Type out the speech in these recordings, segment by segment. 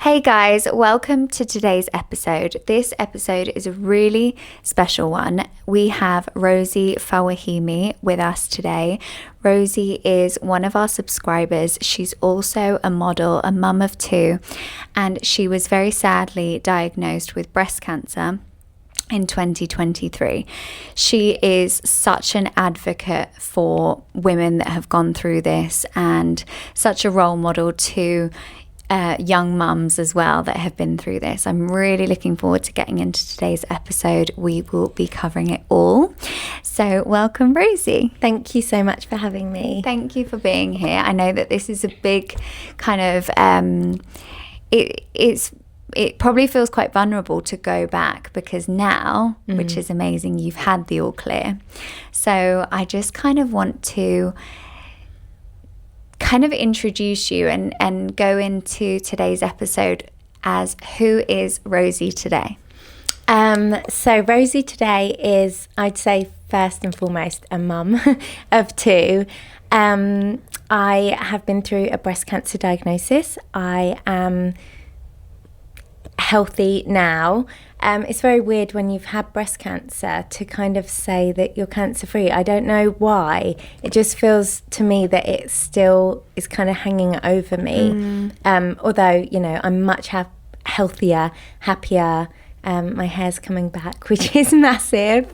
Hey guys, welcome to today's episode. This episode is a really special one. We have Rosie Fawehimi with us today. Rosie is one of our subscribers. She's also a model, a mum of two, and she was very sadly diagnosed with breast cancer in 2023. She is such an advocate for women that have gone through this and such a role model to young mums as well that have been through this. I'm really looking forward to getting into today's episode. We will be covering it all. So welcome, Rosie. Thank you so much for having me. Thank you for being here. I know that this is a big kind of it probably feels quite vulnerable to go back because now, which is amazing, you've had the all clear. So I just kind of want to kind of introduce you and go into today's episode as who is Rosie today? So Rosie today is, I'd say, first and foremost, a mum of two. I have been through a breast cancer diagnosis. I am healthy now. It's very weird when you've had breast cancer to kind of say that you're cancer free. I don't know why. It just feels to me that it still is kind of hanging over me. Although, you know, I'm much healthier, happier. My hair's coming back, which is massive.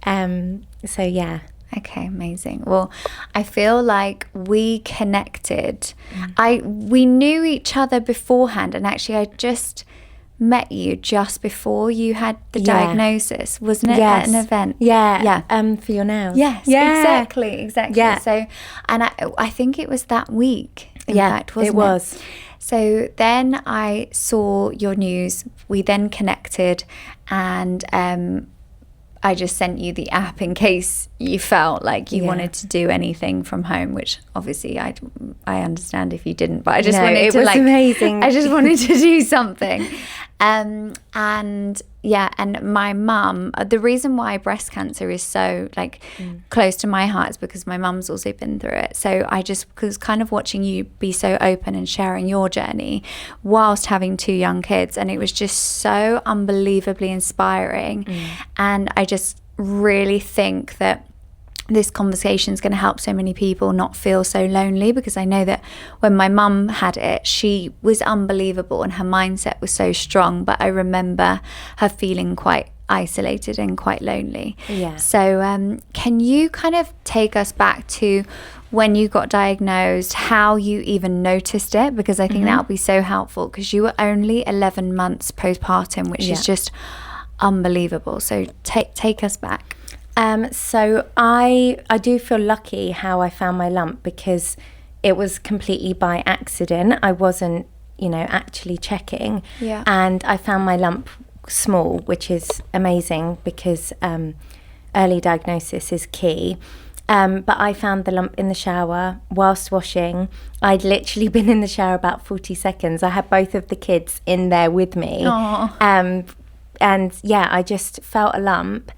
So yeah. Okay, amazing. Well, I feel like we connected. We knew each other beforehand, and actually I just met you just before you had the diagnosis, wasn't it? Yes. At an event. Yeah. For your nails. Yes. Yeah. Exactly. Yeah. So, and I think it was that week. In fact, wasn't it was. So then I saw your news. We then connected, and I just sent you the app in case you felt like you wanted to do anything from home, which obviously I understand if you didn't, but I just wanted to, like, amazing. I just wanted to do something. And my mum, the reason why breast cancer is so close to my heart is because my mum's also been through it. So I just was kind of watching you be so open and sharing your journey whilst having two young kids, and it was just so unbelievably inspiring. And I just really think that this conversation is going to help so many people not feel so lonely, because I know that when my mum had it, she was unbelievable and her mindset was so strong, but I remember her feeling quite isolated and quite lonely. Yeah. So can you kind of take us back to when you got diagnosed, how you even noticed it? Because I think that would be so helpful, because you were only 11 months postpartum, which is just unbelievable. So take us back. So I do feel lucky how I found my lump, because it was completely by accident. I wasn't, actually checking. Yeah. And I found my lump small, which is amazing because early diagnosis is key. But I found the lump in the shower whilst washing. I'd literally been in the shower about 40 seconds. I had both of the kids in there with me. Aww. And I just felt a lump.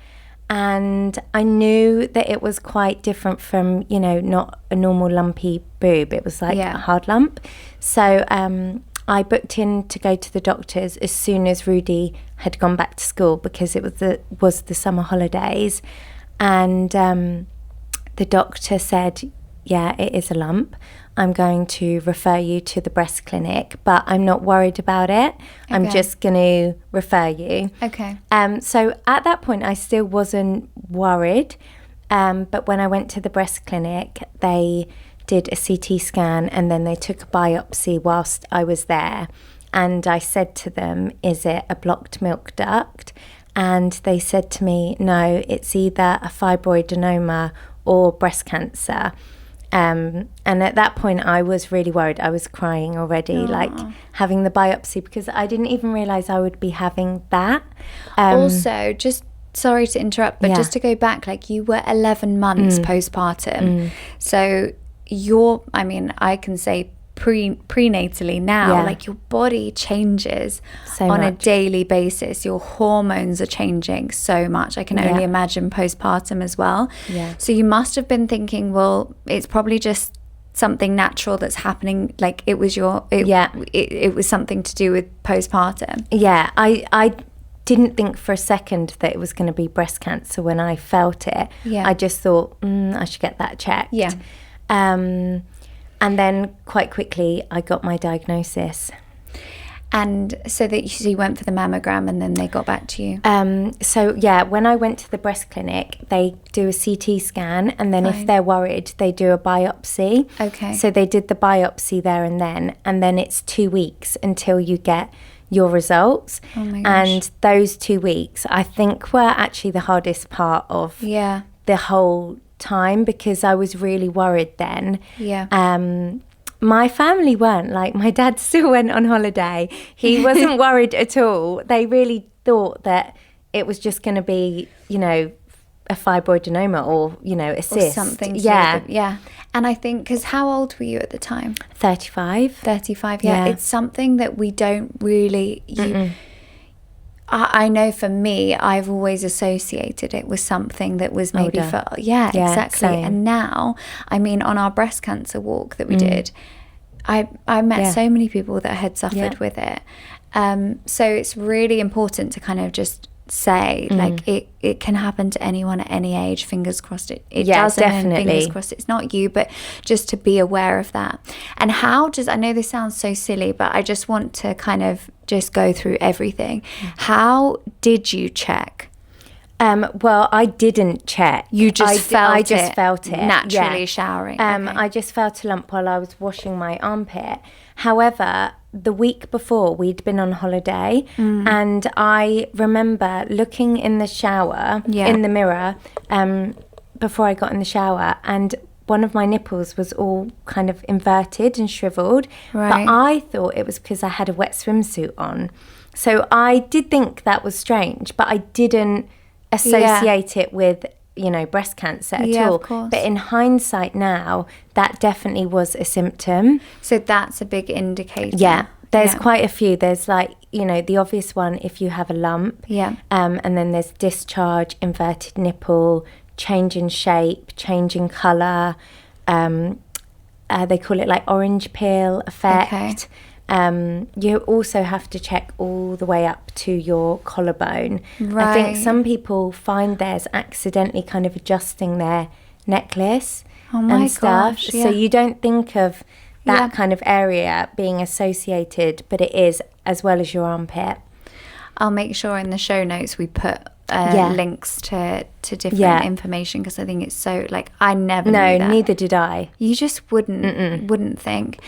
And I knew that it was quite different from, not a normal lumpy boob. It was like a hard lump. So I booked in to go to the doctors as soon as Rudy had gone back to school, because it was the summer holidays. And the doctor said, yeah, it is a lump. I'm going to refer you to the breast clinic, but I'm not worried about it. Okay. I'm just going to refer you. Okay. So at that point, I still wasn't worried. But when I went to the breast clinic, they did a CT scan and then they took a biopsy whilst I was there. And I said to them, is it a blocked milk duct? And they said to me, no, it's either a fibroadenoma or breast cancer. And at that point, I was really worried. I was crying already, having the biopsy, because I didn't even realise I would be having that. Also, just sorry to interrupt, but just to go back, you were 11 months postpartum. So I can say prenatally now, your body changes on a daily basis. Your hormones are changing so much. I can only imagine postpartum as well. Yeah. So you must have been thinking, well, it's probably just something natural that's happening, like it was it was something to do with postpartum? Yeah, I didn't think for a second that it was going to be breast cancer when I felt it. Yeah. I just thought, I should get that checked. Yeah. And then quite quickly I got my diagnosis. And so you went for the mammogram and then they got back to you? So yeah, when I went to the breast clinic, they do a CT scan, and then if they're worried, they do a biopsy. Okay. So they did the biopsy there and then it's 2 weeks until you get your results. Oh my gosh. And those 2 weeks, I think, were actually the hardest part of the whole time, because I was really worried then. Yeah. My family weren't. Like, my dad still went on holiday. He wasn't worried at all. They really thought that it was just going to be, you know, a fibroadenoma or, you know, a cyst. Or something. Yeah. And I think, because how old were you at the time? 35. 35, yeah. It's something that we don't really... I know for me, I've always associated it with something that was maybe older. Exactly. Same. And now, I mean, on our breast cancer walk that we did, I met so many people that had suffered with it. So it's really important to kind of just say, like, it can happen to anyone at any age. Fingers crossed it doesn't. Definitely. And fingers crossed it's not you, but just to be aware of that. And I know this sounds so silly, but I just want to kind of just go through everything. How did you check? Well, I didn't check. You just felt it? I just felt it. Naturally showering. I just felt a lump while I was washing my armpit. However, the week before, we'd been on holiday, and I remember looking in the shower, in the mirror, before I got in the shower, and one of my nipples was all kind of inverted and shriveled. Right. But I thought it was because I had a wet swimsuit on. So I did think that was strange, but I didn't associate it with, you know, breast cancer at all. Of course. But in hindsight now, that definitely was a symptom. So that's a big indicator. Yeah. There's quite a few. There's, like, you know, the obvious one, if you have a lump. Yeah. And then there's discharge, inverted nipple, change in shape, change in colour. They call it, like, orange peel effect. Okay. You also have to check all the way up to your collarbone. Right. I think some people find theirs accidentally kind of adjusting their necklace and stuff. Gosh, So you don't think of that kind of area being associated, but it is, as well as your armpit. I'll make sure in the show notes we put links to different information, because I think it's so, like, I never knew that. Neither did I. You just wouldn't think.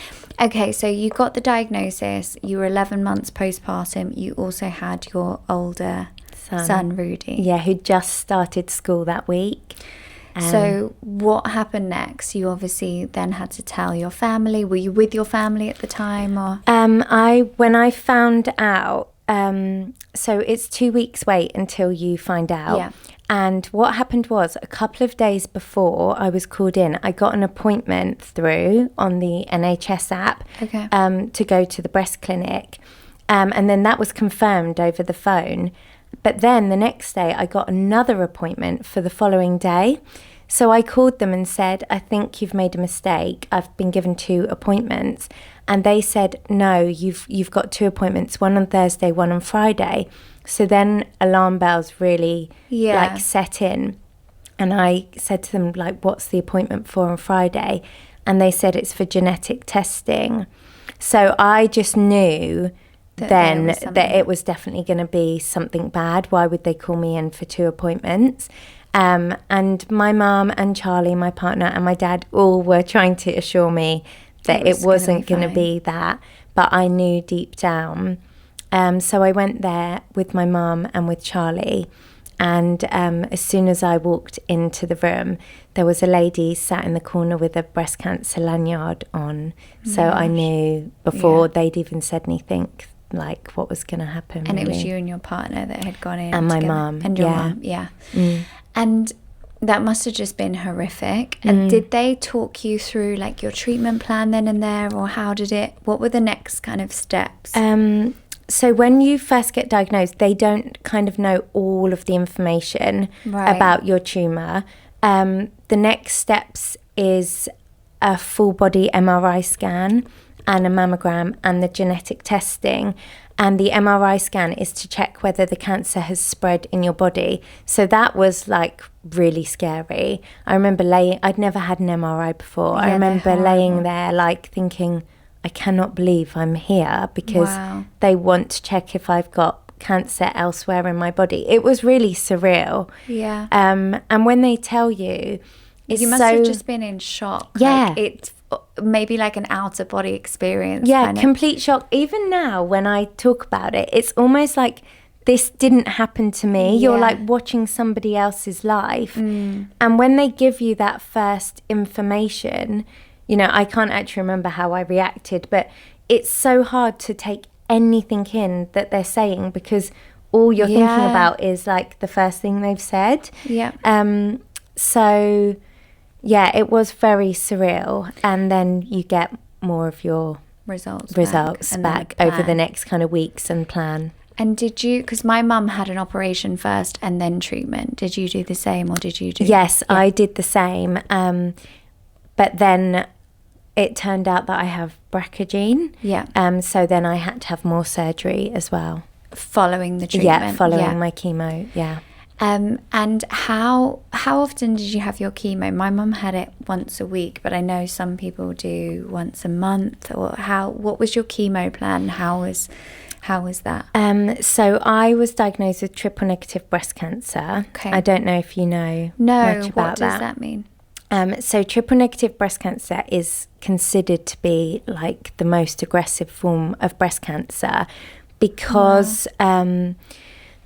Okay, so you got the diagnosis, you were 11 months postpartum, you also had your older son Rudy. Yeah, who just started school that week. So what happened next? You obviously then had to tell your family. Were you with your family at the time, or? When I found out, so it's 2 weeks wait until you find out. Yeah. And what happened was, a couple of days before I was called in, I got an appointment through on the NHS app to go to the breast clinic. And then that was confirmed over the phone. But then the next day I got another appointment for the following day. So I called them and said, I think you've made a mistake. I've been given 2 appointments. And they said, no, you've got 2 appointments, one on Thursday, one on Friday. So then alarm bells really like set in. And I said to them, like, what's the appointment for on Friday? And they said it's for genetic testing. So I just knew that it was definitely going to be something bad. Why would they call me in for 2 appointments? And my mum and Charlie, my partner, and my dad all were trying to assure me that it wasn't going to be that. But I knew deep down. So I went there with my mum and with Charlie. And as soon as I walked into the room, there was a lady sat in the corner with a breast cancer lanyard on. So I knew before they'd even said anything, like, what was going to happen. And really. it was you and your partner that had gone in. And my mum. And your mum, And that must have just been horrific. And did they talk you through, like, your treatment plan then and there, or what were the next kind of steps? So when you first get diagnosed, they don't kind of know all of the information about your tumour. The next steps is a full body MRI scan and a mammogram and the genetic testing. And the MRI scan is to check whether the cancer has spread in your body. So that was like really scary. I remember I'd never had an MRI before. I remember laying there like thinking, I cannot believe I'm here, because they want to check if I've got cancer elsewhere in my body. It was really surreal. Yeah. And when they tell you, you must have just been in shock. Yeah. Like, it's maybe like an outer body experience. Yeah, complete shock. Even now when I talk about it, it's almost like this didn't happen to me. You're like watching somebody else's life. And when they give you that first information, you know, I can't actually remember how I reacted, but it's so hard to take anything in that they're saying, because all you're thinking about is like the first thing they've said. Yeah. So yeah, it was very surreal. And then you get more of your results back over the next kind of weeks and plan. And did you, because my mum had an operation first and then treatment, did you do the same, or did you do? Yes, I did the same. But then it turned out that I have BRCA gene. Yeah. So then I had to have more surgery as well. Following the treatment? Yeah, following my chemo, yeah. And how often did you have your chemo? My mum had it once a week, but I know some people do once a month. Or what was your chemo plan? How was that? So I was diagnosed with triple negative breast cancer. Okay. I don't know if you know much about what does that mean? So triple negative breast cancer is considered to be like the most aggressive form of breast cancer, because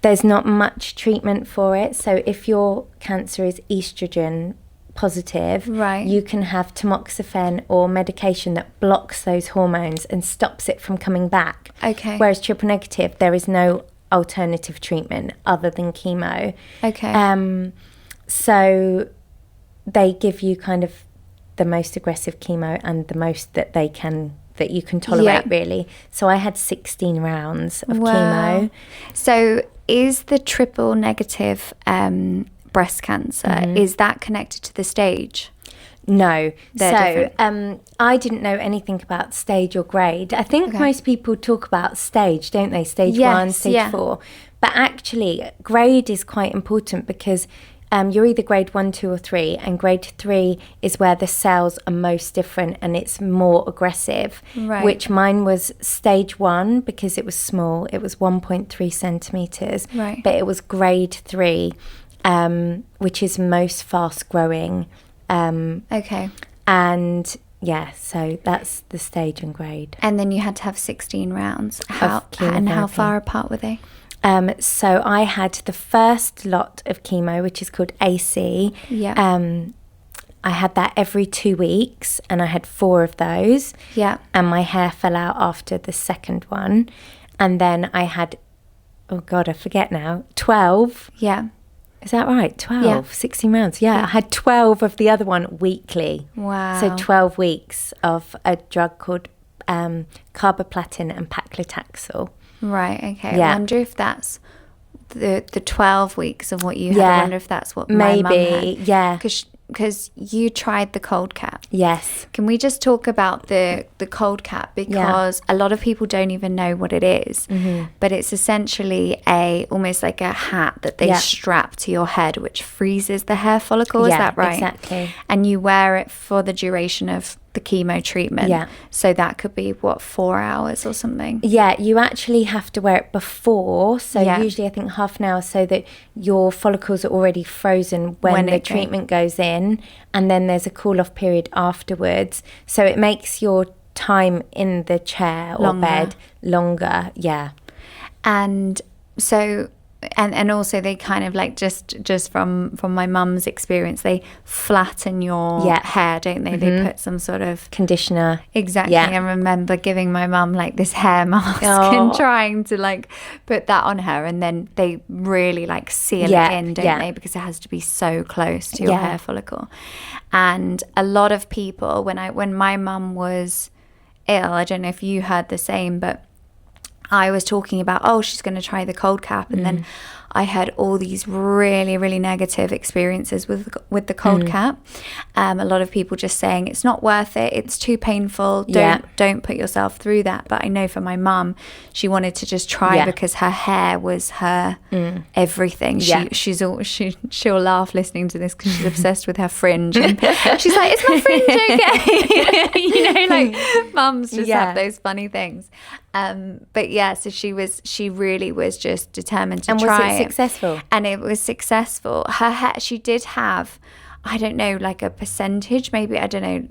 there's not much treatment for it. So if your cancer is estrogen positive, you can have tamoxifen or medication that blocks those hormones and stops it from coming back. Okay. Whereas triple negative, there is no alternative treatment other than chemo. Okay. So they give you kind of the most aggressive chemo and the most that you can tolerate, really. So I had 16 rounds of chemo. So is the triple negative breast cancer, is that connected to the stage? No. They're different. I didn't know anything about stage or grade. I think most people talk about stage, don't they? Stage 1, stage 4. But actually, grade is quite important, because you're either grade 1, 2 or 3, and grade 3 is where the cells are most different and it's more aggressive, which mine was stage 1 because it was small. It was 1.3 centimetres, but it was grade 3, which is most fast growing. Okay. And yeah, so that's the stage and grade. And then you had to have 16 rounds. How far apart were they? So I had the first lot of chemo, which is called AC. Yeah. I had that every 2 weeks, and I had 4 of those. Yeah. And my hair fell out after the second one. And then I had, oh God, I forget now, 12. Yeah. Is that right? 12, 16 rounds. Yeah, I had 12 of the other one weekly. Wow. So 12 weeks of a drug called carboplatin and paclitaxel. Right, okay. Yeah. I wonder if that's the 12 weeks of what you had. I wonder if that's what my mum had. Yeah. Because you tried the cold cap. Yes. Can we just talk about the cold cap? Because a lot of people don't even know what it is. But it's essentially almost like a hat that they strap to your head, which freezes the hair follicle. Is that right? Exactly. And you wear it for the duration of the chemo treatment. Yeah. So that could be 4 hours or something? Yeah, you actually have to wear it before. So usually I think half an hour, so that your follicles are already frozen when the treatment goes in. And then there's a cool off period afterwards. So it makes your time in the chair or bed longer. Yeah. And so and also they kind of like just from my mum's experience, they flatten your hair, don't they? They put some sort of conditioner. Exactly. I remember giving my mum like this hair mask and trying to like put that on her, and then they really like seal it in, don't they? Because it has to be so close to your hair follicle. And a lot of people, when my mum was ill, I don't know if you heard the same, but I was talking about, oh, she's going to try the cold cap, and then I had all these really, really negative experiences with the cold cap. A lot of people just saying it's not worth it, it's too painful, don't put yourself through that. But I know for my mum, she wanted to just try because her hair was her everything. She'll laugh listening to this because she's obsessed with her fringe, and she's like, is my fringe okay? You know, like mums just have those funny things. But yeah, so she really was just determined to try. And was it successful? And it was successful. Her hair, she did have, I don't know, like a percentage, maybe, I don't know.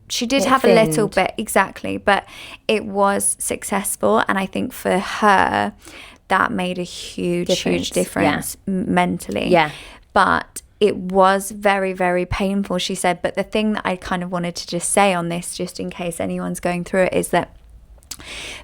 She did have a little bit, exactly, but it was successful. And I think for her, that made a huge difference mentally. Yeah. But it was very, very painful, she said. But the thing that I kind of wanted to just say on this, just in case anyone's going through it, is that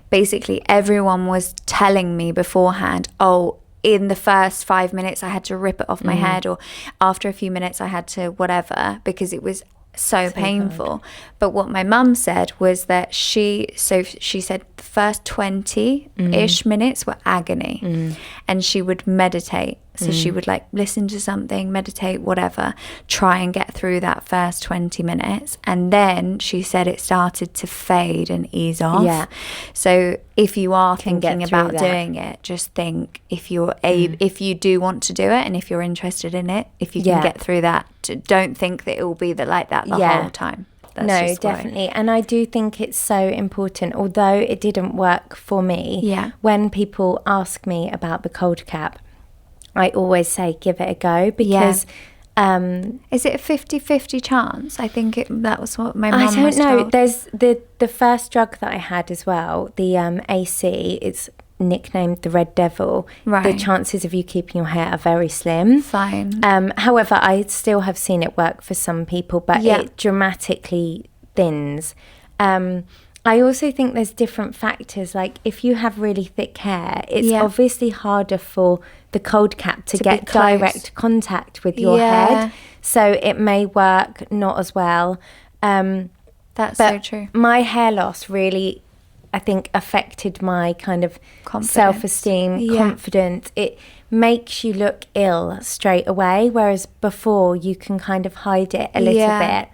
basically everyone was telling me beforehand, oh, in the first 5 minutes I had to rip it off my head, or after a few minutes I had to whatever, because it was so painful hard. But what my mum said was that she said the first 20-ish minutes were agony, and she would meditate. So she would like listen to something, meditate, whatever, try and get through that first 20 minutes. And then she said it started to fade and ease off. Yeah. So if you are thinking about doing it, just think if you're if you do want to do it, and if you're interested in it, if you can get through that, don't think that it will be like that the whole time. No, definitely. And I do think it's so important, although it didn't work for me. When people ask me about the cold cap, I always say give it a go, because is it a 50-50 chance? I think that was what my mum was told. I don't know. There's the first drug that I had as well, the AC, it's nicknamed the Red Devil. Right. The chances of you keeping your hair are very slim. Fine. However, I still have seen it work for some people, but it dramatically thins. I also think there's different factors. Like if you have really thick hair, it's obviously harder for the cold cap to get direct contact with your head. So it may work not as well. That's so true. My hair loss really, I think, affected my kind of self-esteem, confidence. It makes you look ill straight away, whereas before you can kind of hide it a little bit.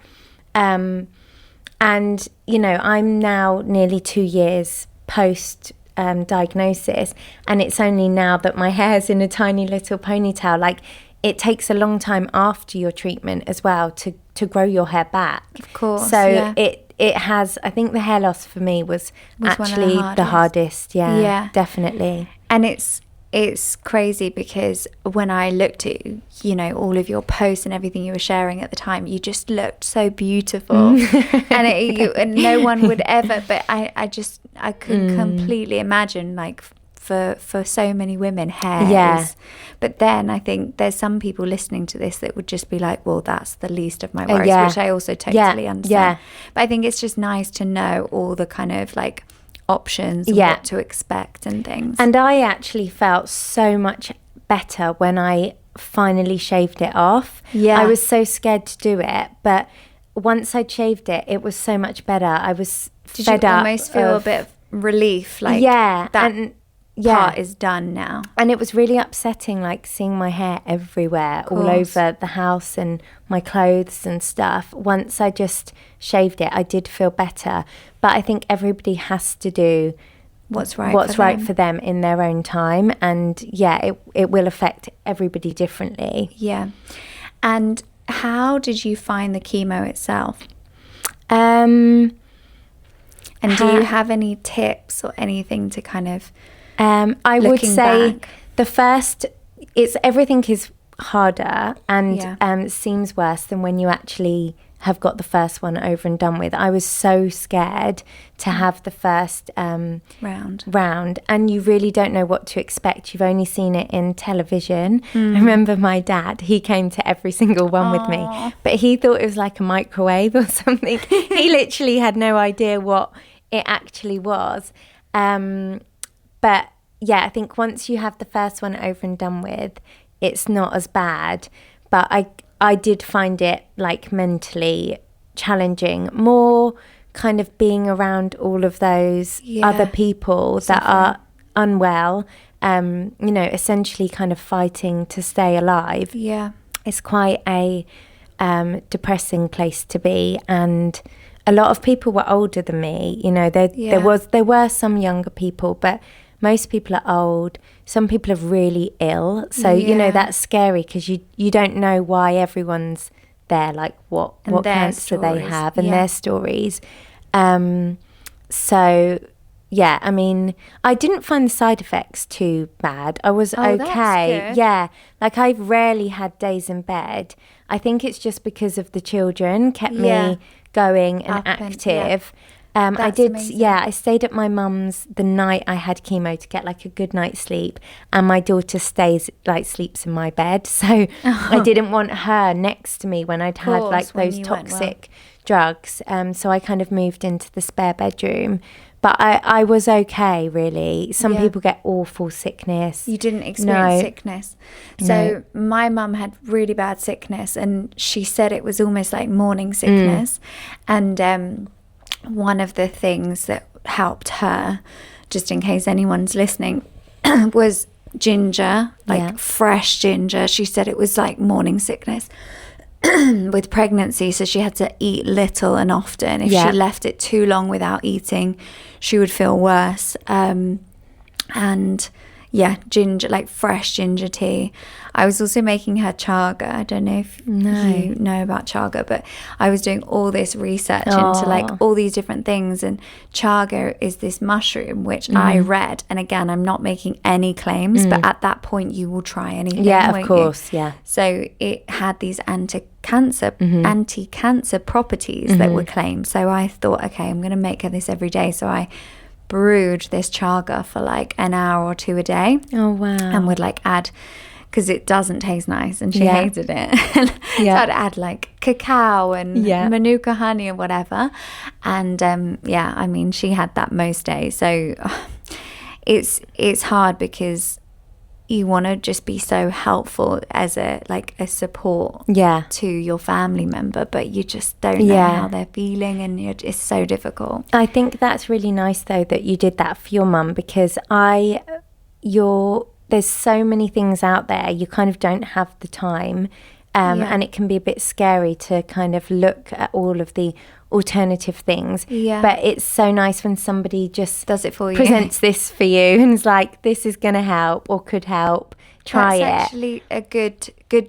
And, you know, I'm now nearly 2 years post diagnosis, and it's only now that my hair's in a tiny little ponytail. Like, it takes a long time after your treatment as well to grow your hair back. Of course. So it has, I think the hair loss for me was actually the hardest. Yeah, definitely. And it's crazy because when I looked at, you know, all of your posts and everything you were sharing at the time, you just looked so beautiful. And no one would ever, but I could completely imagine, like, for so many women, hair is, but then I think there's some people listening to this that would just be like, well, that's the least of my worries, which I also totally understand. But I think it's just nice to know all the kind of like options and what to expect and things. And I actually felt so much better when I finally shaved it off. I was so scared to do it, but once I'd shaved it, it was so much better. I was Did you almost feel a bit of relief, like that part is done now? And it was really upsetting, like seeing my hair everywhere, all over the house and my clothes and stuff. Once I just shaved it, I did feel better. But I think everybody has to do what's right for them in their own time, and it will affect everybody differently. And how did you find the chemo itself? And do you have any tips or anything to kind of I would say the first, everything is harder and seems worse than when you actually have got the first one over and done with. I was so scared to have the first round, and you really don't know what to expect. You've only seen it in television. I remember my dad, he came to every single one with me, but he thought it was like a microwave or something. He literally had no idea what it actually was. But yeah, I think once you have the first one over and done with, it's not as bad. But I did find it like mentally challenging, more kind of being around all of those other people that unwell, essentially kind of fighting to stay alive. Yeah. It's quite a depressing place to be. And a lot of people were older than me. There were some younger people, but most people are old. Some people are really ill. So, that's scary because you don't know why everyone's there, like what cancer they have and their stories. So, yeah, I mean, I didn't find the side effects too bad. I was okay. That's good. Yeah, like I've rarely had days in bed. I think it's just because of the children kept me going and active. I did, amazing. I stayed at my mum's the night I had chemo to get like a good night's sleep, and my daughter sleeps in my bed, so I didn't want her next to me when I'd had like those toxic drugs. So I kind of moved into the spare bedroom, but I was okay, really. Some people get awful sickness. You didn't experience sickness. So my mum had really bad sickness, and she said it was almost like morning sickness. And one of the things that helped her, just in case anyone's listening, was ginger, fresh ginger. She said it was like morning sickness with pregnancy, so she had to eat little and often. If she left it too long without eating, she would feel worse. Ginger, like fresh ginger tea. I was also making her chaga. I don't know if you know about chaga, but I was doing all this research into like all these different things. And chaga is this mushroom which I read, and again, I'm not making any claims, but at that point you will try anything. Yeah, of course. You? Yeah. So it had these anti-cancer properties that were claimed. So I thought, okay, I'm going to make her this every day. So I brewed this chaga for like an hour or two a day. Oh wow. And would like add, because it doesn't taste nice and she hated it. So I'd add like cacao and manuka honey or whatever. And I mean, she had that most days. So it's hard because you want to just be so helpful as a support to your family member, but you just don't know how they're feeling, and it's so difficult. I think that's really nice though that you did that for your mum, because there's so many things out there, you kind of don't have the time, and it can be a bit scary to kind of look at all of the alternative things. But it's so nice when somebody just does it for you, presents this for you, and is like, this is going to help or could help. Try That's it. Actually a good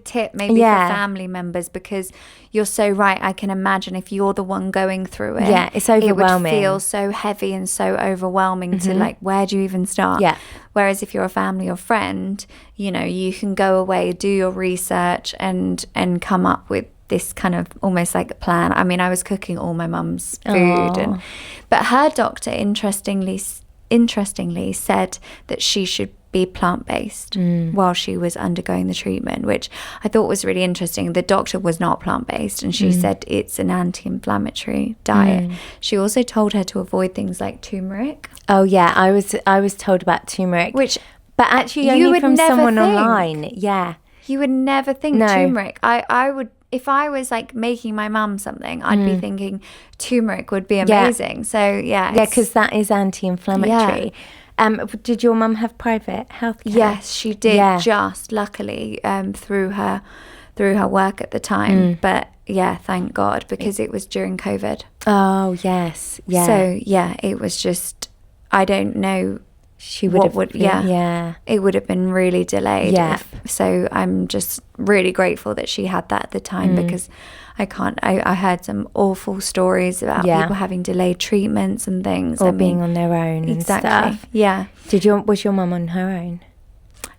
tip maybe for family members, because you're so right. I can imagine if you're the one going through it. Yeah, it's overwhelming. It would feel so heavy and so overwhelming to like, where do you even start? Yeah. Whereas if you're a family or friend, you can go away, do your research and come up with this kind of almost like a plan. I mean, I was cooking all my mum's food, but her doctor interestingly said that she should be plant-based while she was undergoing the treatment, which I thought was really interesting. The doctor was not plant-based, and she said it's an anti-inflammatory diet. She also told her to avoid things like turmeric. Oh yeah, I was told about turmeric, but actually only from someone online. Yeah, you would never think turmeric. I would. If I was like making my mum something, I'd be thinking turmeric would be amazing. So because that is anti-inflammatory. Did your mum have private healthcare? Yes, she did. Just luckily through her work at the time. But thank God, because it was during COVID. Oh yes, yeah. So it was just, I don't know. She would it would have been really delayed. Yeah. So I'm just really grateful that she had that at the time, because I heard some awful stories about people having delayed treatments and things, or being on their own and stuff. Yeah. Was your mum on her own?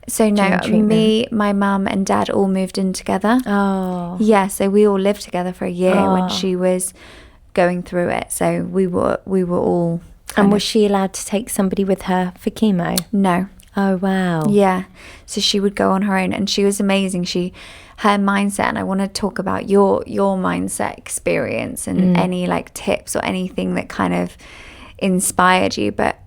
So no, me, my mum and dad all moved in together. Oh. Yeah, so we all lived together for a year when she was going through it. So we were all. And was she allowed to take somebody with her for chemo? No. Oh, wow. Yeah. So she would go on her own, and she was amazing. Her mindset, and I want to talk about your mindset experience and any like tips or anything that kind of inspired you. But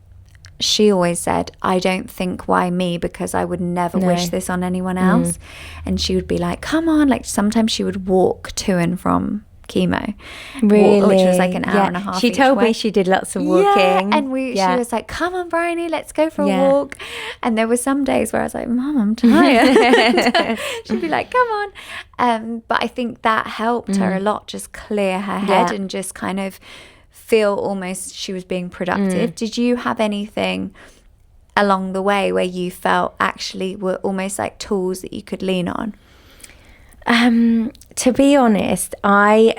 she always said, I don't think why me, because I would never wish this on anyone else. And she would be like, come on. Like sometimes she would walk to and from chemo. Really? Which was like an hour and a half. She told me she did lots of walking. Yeah, and she was like, come on, Bryony, let's go for a walk. And there were some days where I was like, Mum, I'm tired. She'd be like, come on. But I think that helped her a lot, just clear her head and just kind of feel almost she was being productive. Did you have anything along the way where you felt actually were almost like tools that you could lean on? To be honest, I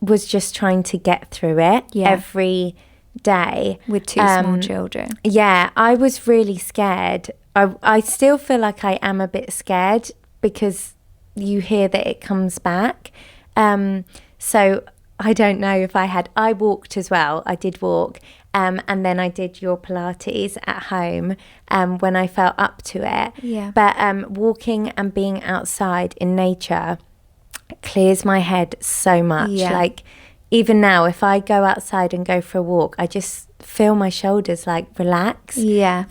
was just trying to get through it every day. With two small children. Yeah, I was really scared. I still feel like I am a bit scared because you hear that it comes back. So I don't know if I walked as well. I did walk. And then I did your Pilates at home when I felt up to it. Yeah. But walking and being outside in nature clears my head so much. Yeah. Like even now, if I go outside and go for a walk, I just feel my shoulders like relax. Yeah.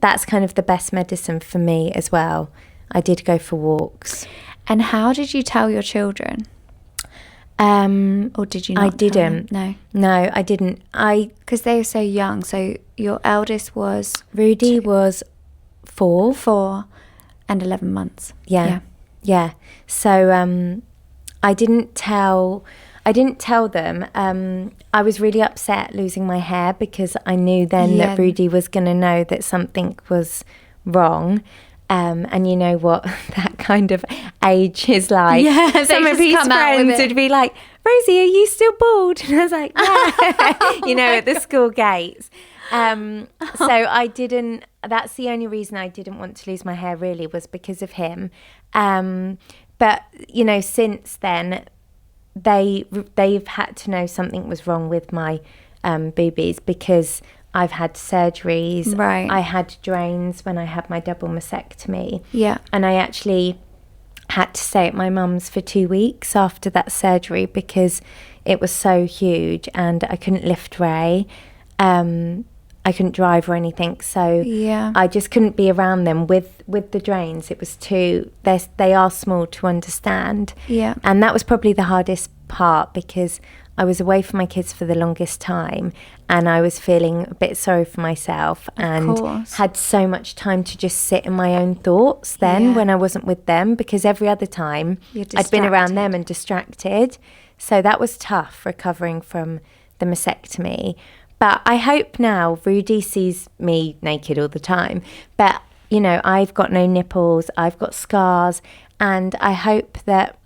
That's kind of the best medicine for me as well. I did go for walks. And how did you tell your children? Or did you not? I didn't. No, I didn't. Because they were so young. So your eldest was Rudy was 4 and 11 months. Yeah. So I didn't tell them. I was really upset losing my hair because I knew then that Rudy was going to know that something was wrong. And you know what that kind of age is like. Yeah, some of his friends would be like, Rosie, are you still bald? And I was like, yeah, at the school gates. So I didn't, that's the only reason I didn't want to lose my hair really was because of him. But, since then, they've had to know something was wrong with my boobies because I've had surgeries. Right. I had drains when I had my double mastectomy. Yeah. And I actually had to stay at my mum's for 2 weeks after that surgery because it was so huge and I couldn't lift Ray. I couldn't drive or anything. So I just couldn't be around them with the drains. It was they are small to understand. Yeah. And that was probably the hardest part because I was away from my kids for the longest time and I was feeling a bit sorry for myself and had so much time to just sit in my own thoughts then when I wasn't with them because every other time I'd been around them and distracted. So that was tough recovering from the mastectomy. But I hope now Rudy sees me naked all the time. But, I've got no nipples, I've got scars and I hope that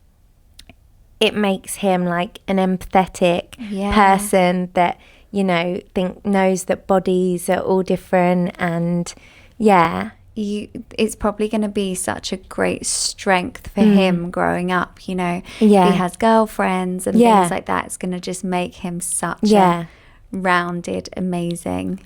it makes him like an empathetic person that, knows that bodies are all different and it's probably going to be such a great strength for him growing up, He has girlfriends and things like that. It's going to just make him such a rounded, amazing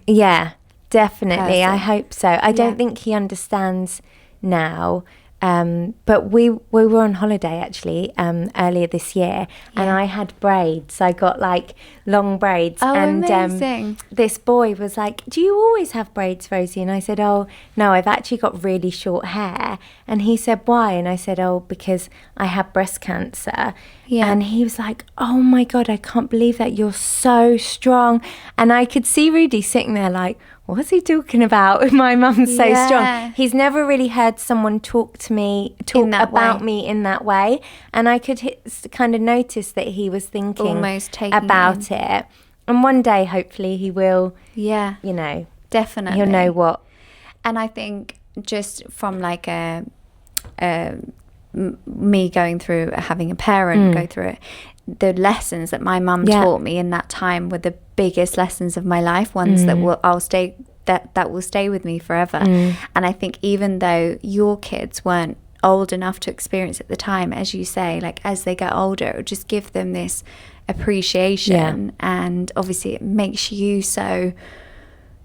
definitely person. I hope so. I don't think he understands now. But we were on holiday actually earlier this year and I had braids. I got like long braids and amazing. This boy was like, do you always have braids, Rosie? And I said, oh no, I've actually got really short hair. And he said, why? And I said, oh, because I had breast cancer. And he was like, oh my God, I can't believe that, you're so strong. And I could see Rudy sitting there like, what's he talking about? My mum's so strong. He's never really heard someone talk about me in that way. And I could kind of notice that he was thinking almost about it. And one day, hopefully, he will, definitely. He'll know what. And I think just from like me going through, having a parent go through it, the lessons that my mum taught me in that time were the biggest lessons of my life, ones that will stay with me forever. And I think even though your kids weren't old enough to experience at the time, as you say, like as they get older, it would just give them this appreciation. And obviously it makes you so,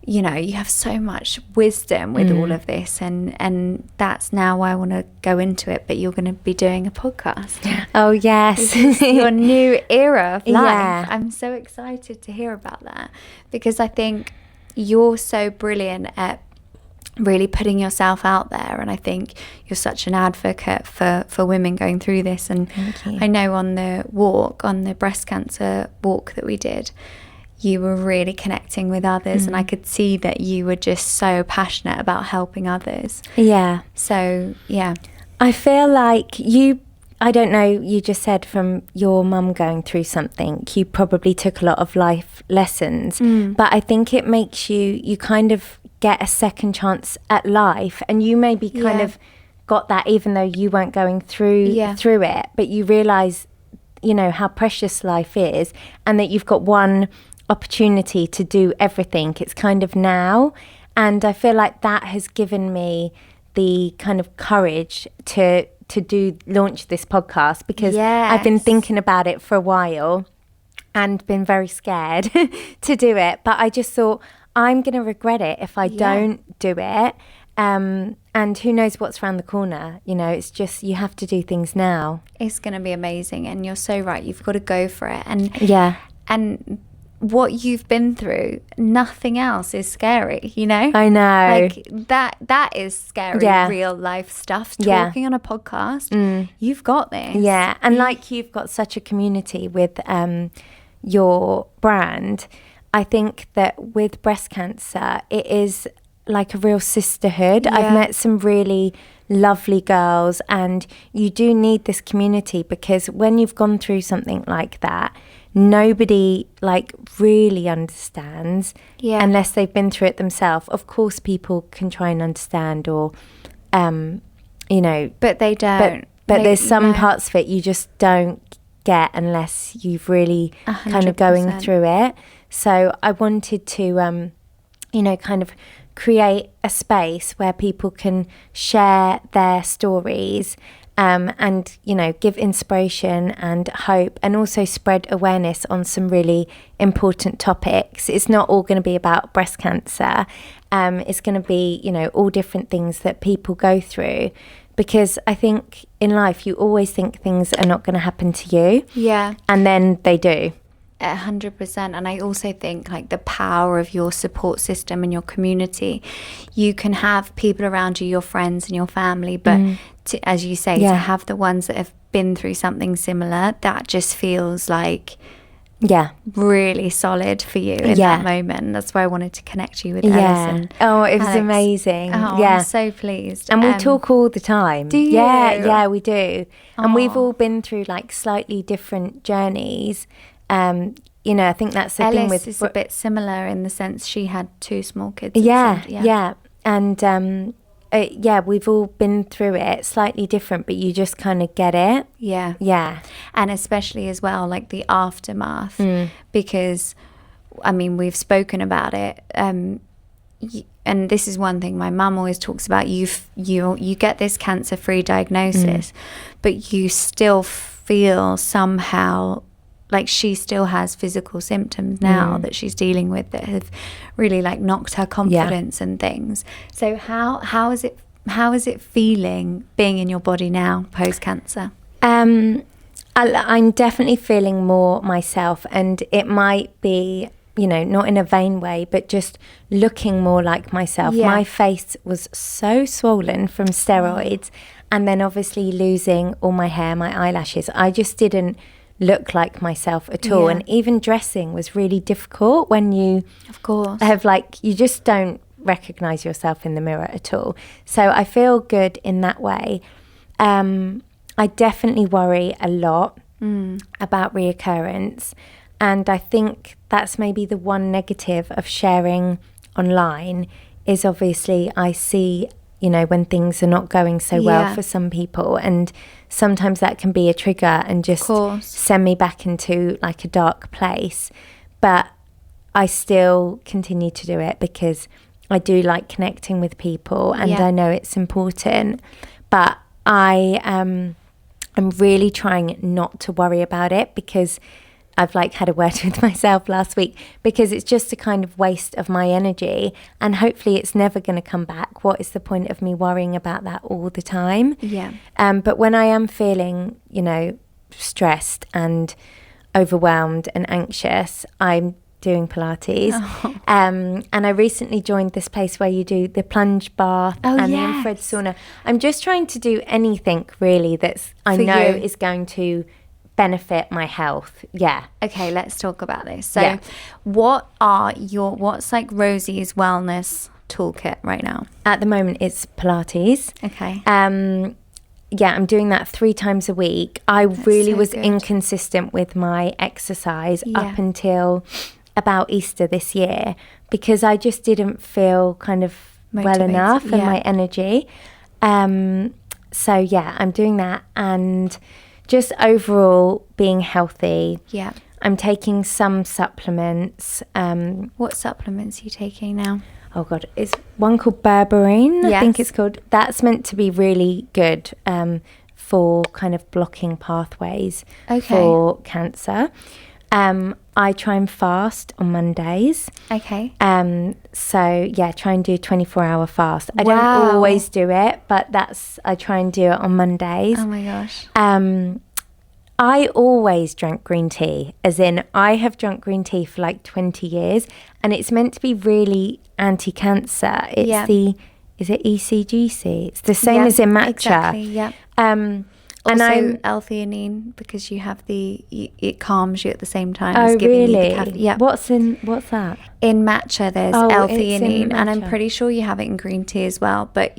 you have so much wisdom with all of this, and that's now why I want to go into it. But you're going to be doing a podcast. Oh yes. Your new era of life. I'm so excited to hear about that because I think you're so brilliant at really putting yourself out there. And I think you're such an advocate for women going through this. And I know on the breast cancer walk that we did, you were really connecting with others, and I could see that you were just so passionate about helping others. Yeah. So, yeah. I feel like I don't know, you just said from your mum going through something, you probably took a lot of life lessons, but I think it makes you kind of get a second chance at life, and you maybe kind of got that even though you weren't going through it, but you realise, you know, how precious life is, and that you've got one opportunity to do everything. It's kind of now, and I feel like that has given me the kind of courage to launch this podcast, because I've been thinking about it for a while and been very scared to do it, but I just thought I'm going to regret it if I don't do it, and who knows what's around the corner. You know, it's just, you have to do things now. It's going to be amazing, and you're so right, you've got to go for it. And and what you've been through, nothing else is scary, you know? I know. Like that is scary, real life stuff. Talking on a podcast, you've got this. Yeah, and like you've got such a community with your brand. I think that with breast cancer, it is like a real sisterhood. I've met some really lovely girls, and you do need this community, because when you've gone through something like that, nobody like really understands unless they've been through it themselves. Of course people can try and understand, or you know, but they don't. But there's some parts of it you just don't get unless you've really 100%. Kind of going through it. So I wanted to you know, kind of create a space where people can share their stories, and, you know, give inspiration and hope, and also spread awareness on some really important topics. It's not all going to be about breast cancer. It's going to be, you know, all different things that people go through, because I think in life you always think things are not going to happen to you. Yeah. And then they do. 100%. And I also think like the power of your support system and your community. You can have people around you, your friends and your family, but to, as you say, to have the ones that have been through something similar, that just feels like really solid for you in that moment. That's why I wanted to connect you with Ellis. Oh, it was amazing. I'm so pleased. And we talk all the time. Do you? Yeah, we do. And we've all been through like slightly different journeys. You know, I think that's the Ellis thing with... is a bit similar in the sense she had 2 small kids. And we've all been through it, slightly different, but you just kind of get it. Yeah. And especially as well, like the aftermath, because, I mean, we've spoken about it, and this is one thing my mum always talks about. You get this cancer-free diagnosis, but you still feel somehow like she still has physical symptoms now that she's dealing with that have really like knocked her confidence and things. So how is it feeling being in your body now post cancer? I'm definitely feeling more myself, and it might be, you know, not in a vain way, but just looking more like myself. My face was so swollen from steroids, and then obviously losing all my hair, my eyelashes. I just didn't look like myself at all. And even dressing was really difficult when you have like, you just don't recognize yourself in the mirror at all. So I feel good in that way. I definitely worry a lot about reoccurrence, and I think that's maybe the one negative of sharing online, is obviously I see, you know, when things are not going so well for some people, and sometimes that can be a trigger and just send me back into like a dark place. But I still continue to do it because I do like connecting with people, and I know it's important. But I'm really trying not to worry about it, because I've like had a word with myself last week, because it's just a kind of waste of my energy, and hopefully it's never going to come back. What is the point of me worrying about that all the time? But when I am feeling, you know, stressed and overwhelmed and anxious, I'm doing Pilates. And I recently joined this place where you do the plunge bath and the infrared sauna. I'm just trying to do anything really that's I know is going to benefit my health. Okay, let's talk about this. So what's like Rosie's wellness toolkit right now? At the moment it's Pilates. Okay. I'm doing that 3 times a week. I really was inconsistent with my exercise up until about Easter this year, because I just didn't feel kind of well enough and my energy. So I'm doing that, and just overall being healthy. Yeah. I'm taking some supplements. What supplements are you taking now? Oh God, it's one called berberine, I think it's called. That's meant to be really good for kind of blocking pathways for cancer. I try and fast on Mondays. Okay. So try and do 24-hour fast. I don't always do it, but I try and do it on Mondays. Oh my gosh. I always drank green tea, as in I have drunk green tea for like 20 years, and it's meant to be really anti-cancer. It's is it ECGC? It's the same as in matcha. Exactly, yeah. And also L-theanine, because you have it calms you at the same time as giving you the really? caffeine. Yeah. What's that? In matcha, there's L-theanine, and I'm pretty sure you have it in green tea as well. But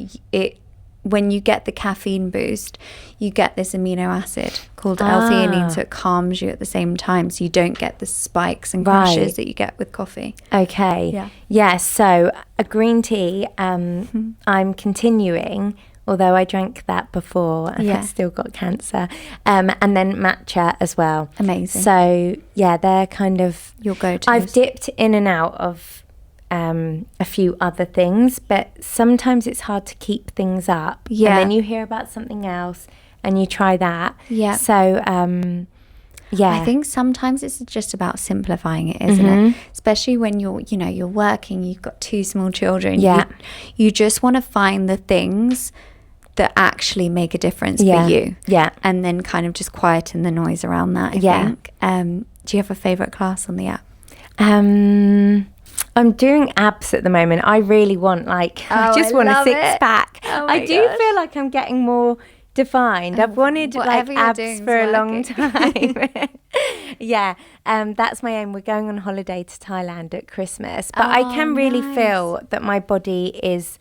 when you get the caffeine boost, you get this amino acid called L-theanine, so it calms you at the same time, so you don't get the spikes and crashes that you get with coffee. Okay. Yeah. So a green tea, I'm continuing. Although I drank that before, and I've still got cancer. And then matcha as well. Amazing. So, they're kind of... your go-tos. I've dipped in and out of a few other things, but sometimes it's hard to keep things up. Yeah. And then you hear about something else, and you try that. Yeah. So, I think sometimes it's just about simplifying it, isn't it? Especially when you're working, you've got 2 small children. Yeah. You just want to find the things that actually make a difference for you. Yeah. And then kind of just quieten the noise around that, I think. Do you have a favourite class on the app? I'm doing abs at the moment. I really want I just want a six-pack. I do feel like I'm getting more defined. I've wanted abs for a long time. That's my aim. We're going on holiday to Thailand at Christmas, but I can really feel that my body is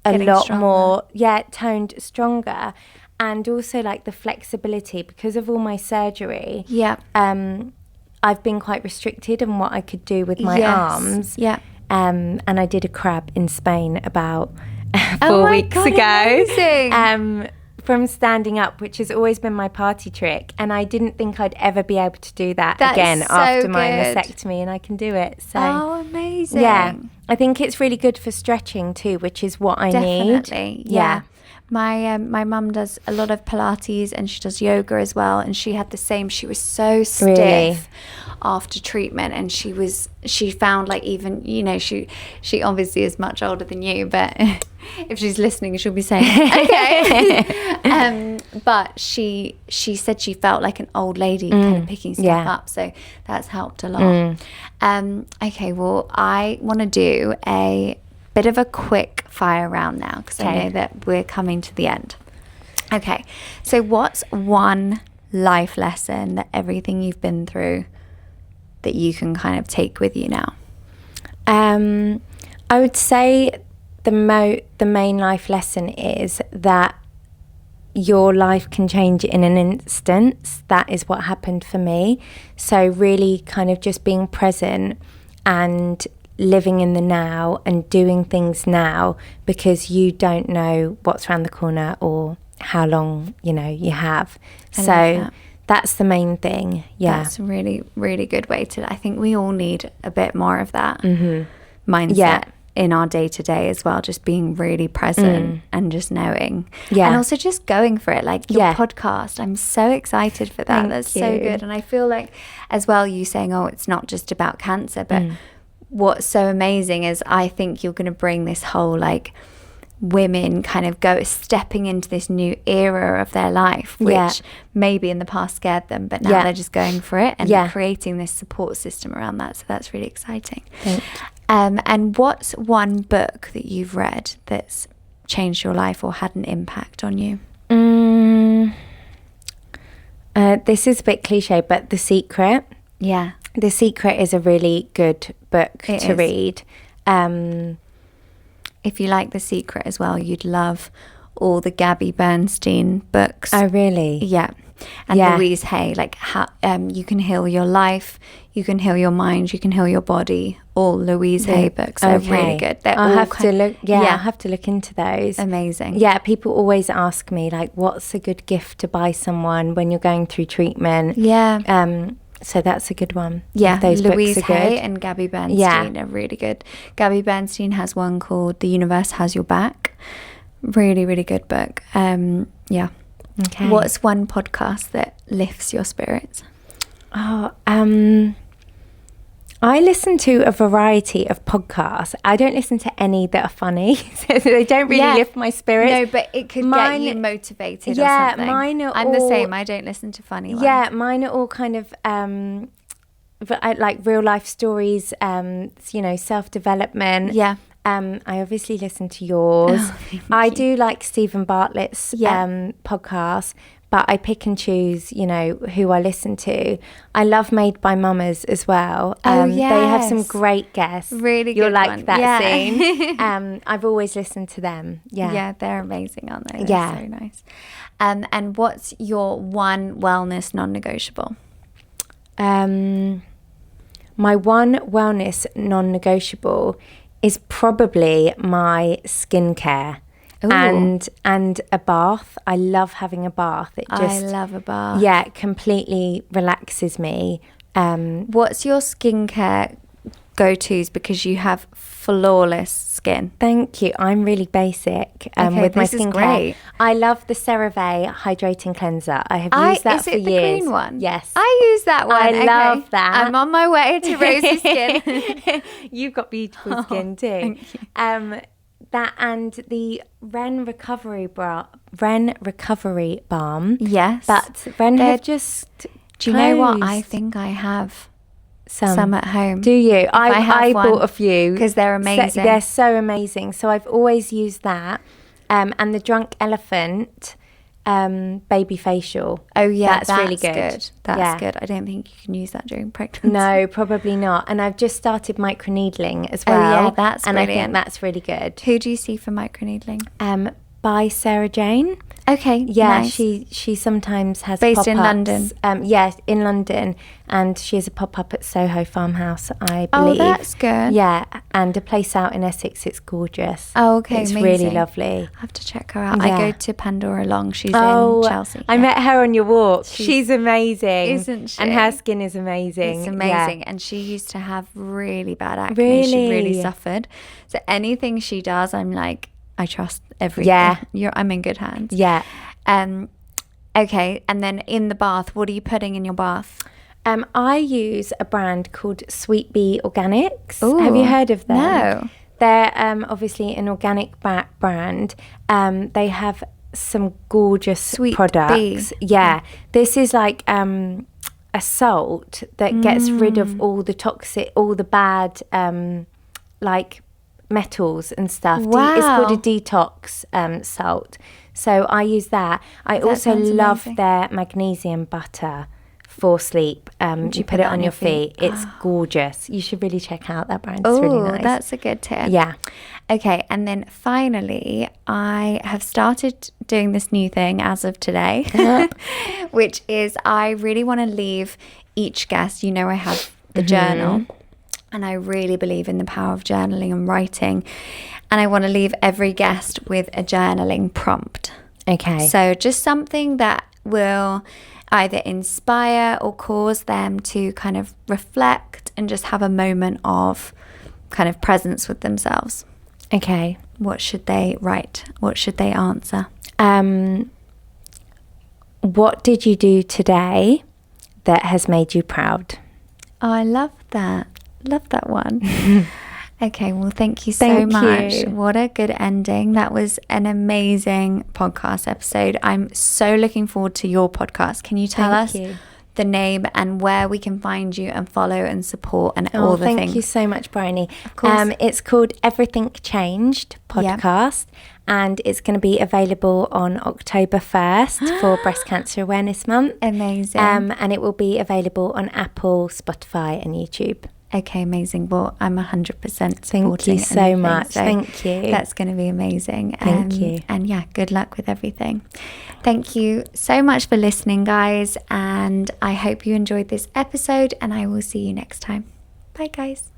getting a lot more toned, stronger, and also like the flexibility because of all my surgery. I've been quite restricted in what I could do with my arms. And I did a crab in Spain about 4 weeks ago. Amazing. From standing up, which has always been my party trick, and I didn't think I'd ever be able to do that again after my mastectomy, and I can do it. So amazing. Yeah, I think it's really good for stretching too, which is what I need. Definitely. Yeah. My mum does a lot of Pilates, and she does yoga as well, and she had the same. She was so stiff after treatment, and she found like even she obviously is much older than you, but if she's listening she'll be saying okay. But she said she felt like an old lady kind of picking stuff up, so that's helped a lot. Okay, well, I want to do a bit of a quick fire round now, because I know that we're coming to the end. Okay, so what's one life lesson that everything you've been through that you can kind of take with you now? I would say the main life lesson is that your life can change in an instant. That is what happened for me. So really kind of just being present and living in the now and doing things now, because you don't know what's around the corner or how long you have. So that's the main thing. That's a really, really good way to... I think we all need a bit more of that mindset in our day-to-day as well, just being really present and just knowing. And also just going for it, like your podcast. I'm so excited for that. That's so good. And I feel like as well, you saying, it's not just about cancer, but what's so amazing is I think you're going to bring this whole like women kind of stepping into this new era of their life, which maybe in the past scared them, but now they're just going for it and creating this support system around that. So that's really exciting. And what's one book that you've read that's changed your life or had an impact on you? This is a bit cliche, but The Secret. Yeah. The Secret is a really good book to read. If you like The Secret as well, you'd love all the Gabby Bernstein books. Oh, really? Yeah. And Louise Hay, like how you can heal your life, you can heal your mind, you can heal your body. All Louise Hay books are really good. I'll have to look. I'll have to look into those. Amazing. Yeah, people always ask me like, what's a good gift to buy someone when you're going through treatment? Yeah. So that's a good one. Yeah, those Louise books are Hay good. and Gabby Bernstein are really good. Gabby Bernstein has one called The Universe Has Your Back. Really, really good book. Yeah. Okay. What's one podcast that lifts your spirits? I listen to a variety of podcasts. I don't listen to any that are funny. So they don't really lift my spirits. No, but it could get you motivated or something. Mine are I'm the same. I don't listen to funny ones. Yeah, mine are all kind of like real life stories, self-development. Yeah. I obviously listen to yours. I do like Stephen Bartlett's podcast, but I pick and choose, who I listen to. I love Made by Mamas as well. They have some great guests. Really good. You'll like one. that scene. I've always listened to them. Yeah. Yeah, they're amazing, aren't they? They're so nice. And what's your one wellness non-negotiable? My one wellness non-negotiable is probably my skincare. Ooh. And a bath. I love having a bath. I love a bath. Yeah, it completely relaxes me. What's your skincare go-tos? Because you have flawless skin. Thank you. I'm really basic with my skincare. Is great. I love the CeraVe hydrating cleanser. I have used that for years. Is it the green one? Yes. I use that one. I love that. I'm on my way to rosy skin. You've got beautiful skin too. Thank you. That and the Ren Recovery Balm. Yes. But Ren have just Do you know what? I think I have some at home. Do you? I bought a few. Because they're amazing. They're so amazing. So I've always used that. And the Drunk Elephant baby facial. Oh yeah, that's really good. That's good. I don't think you can use that during pregnancy. No, probably not. And I've just started microneedling as well. Oh yeah, that's and brilliant. I think that's really good. Who do you see for microneedling? By Sarah Jane. Okay, yeah, nice. she sometimes has based pop-ups. in London. Yes, in London, and she has a pop-up at Soho Farmhouse, I believe. Oh, that's good. Yeah, and a place out in Essex. It's gorgeous. Oh, okay, it's amazing. really lovely. I have to check her out. Yeah. I go to Pandora Long. She's in Chelsea. I met her on your walk. She's amazing, isn't she? And her skin is amazing. It's amazing, yeah. And she used to have really bad acne. Really? She really suffered. So anything she does, I'm like, I trust everything. Yeah. I'm in good hands. Yeah. Okay, and then in the bath, what are you putting in your bath? I use a brand called Sweet Bee Organics. Ooh, have you heard of them? No. They're obviously an organic brand. They have some gorgeous Sweet products. Bee. Yeah. This is like a salt that gets rid of all the toxic, all the bad like metals and stuff. Wow. It's called a detox salt. So I use that. I also love their magnesium butter for sleep. You put it on your feet. It's gorgeous. You should really check out that brand. It's really nice. That's a good tip. Yeah. Okay, and then finally, I have started doing this new thing as of today, which is I really want to leave each guest, I have the journal, and I really believe in the power of journaling and writing, and I want to leave every guest with a journaling prompt. Okay. So just something that will either inspire or cause them to kind of reflect and just have a moment of kind of presence with themselves. Okay. What should they write? What should they answer? What did you do today that has made you proud? Oh, I love that. Love that one. Okay, well, thank you so much. What a good ending. That was an amazing podcast episode. I'm so looking forward to your podcast. Can you tell us the name and where we can find you and follow and support and all the things? Thank you so much, Bryony. Of course. It's called Everything Changed podcast, and it's going to be available on October 1st for Breast Cancer Awareness Month. Amazing. And it will be available on Apple, Spotify and YouTube. Okay, amazing. Well, I'm 100% supporting. Thank you so much. So thank you. That's going to be amazing. Thank you. And yeah, good luck with everything. Thank you so much for listening, guys. And I hope you enjoyed this episode, and I will see you next time. Bye, guys.